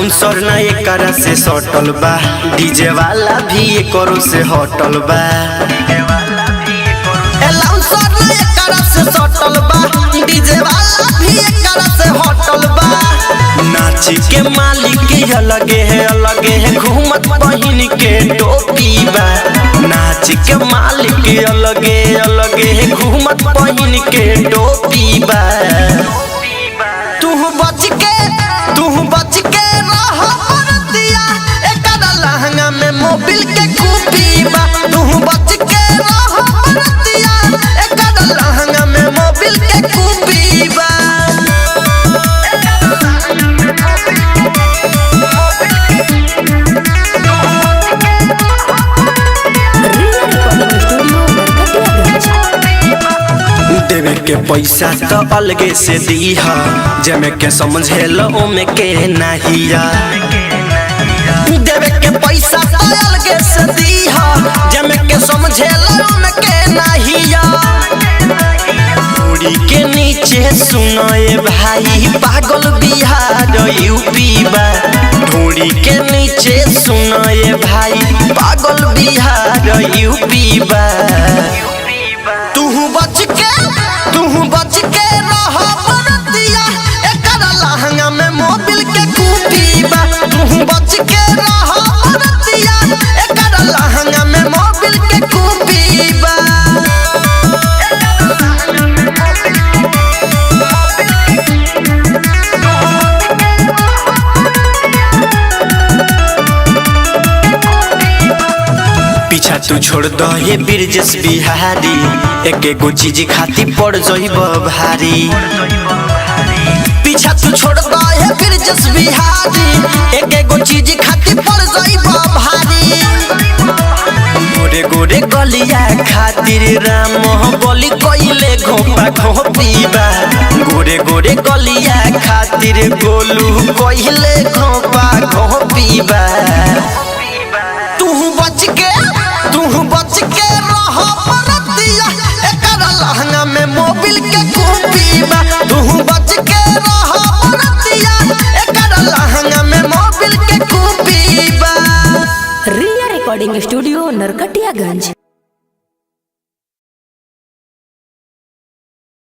एलाउंसर ना एकरा से सटल बा, डीजे वाला भी एकरो से हटल बा। एलाउंसर ना एकरा से सटल बा, डीजे वाला भी एकरा से हटल बा। नाच के मालिक अलगे है घूमत बहिन के टोपी बा। नाच के मालिक अलगे है घूमत बहिन के टोपी बा। तू बच के रह बरतिया, एकरा लहंगा में मोबिल के खूबी बा। तू बच के रह बरतिया, एकरा लहंगा में मोबिल के खूबी बा। देवे के पैसा तो अलगे से दीहा, जमे के समझेल ओमे के नहिया। देवे के पैसा तो अलगे से दीहा, जमे के समझेल ओमे के नहिया। पूरी के नीचे सुनाए भाई पागल बिहार यूपी बा। ढूंढी के नीचे सुनाए भाई पागल बिहार यूपी बा। तू बच के रह बरतिया, एकरा लहंगा में मोबिल के खूबी बा। तू बच के रह बरतिया, एकरा लहंगा में मोबिल के खूबी बा। पीछा तू छोड़ दो ये ब्रिजेश बिहारी, एक एगो चीज खाती पड़ जइब भारी। पीछा तू छोड़ दो ये ब्रिजेश बिहारी, एक एगो चीज खाती पड़ जइब भारी। गोरे गोरे गलिया खातिर राम बलि कइले घोपा घोपी बा। गोरे गोरे गलिया खातिर गोलू कइले घोपा घोपी बा। तू बच के रह बरतिया, एकरा लहंगा में मोबिल के खूबी बा। तू बच के रह बरतिया, एकरा लहंगा में मोबिल के खूबी बा। रिया रिकॉर्डिंग स्टूडियो नरकटियागंज।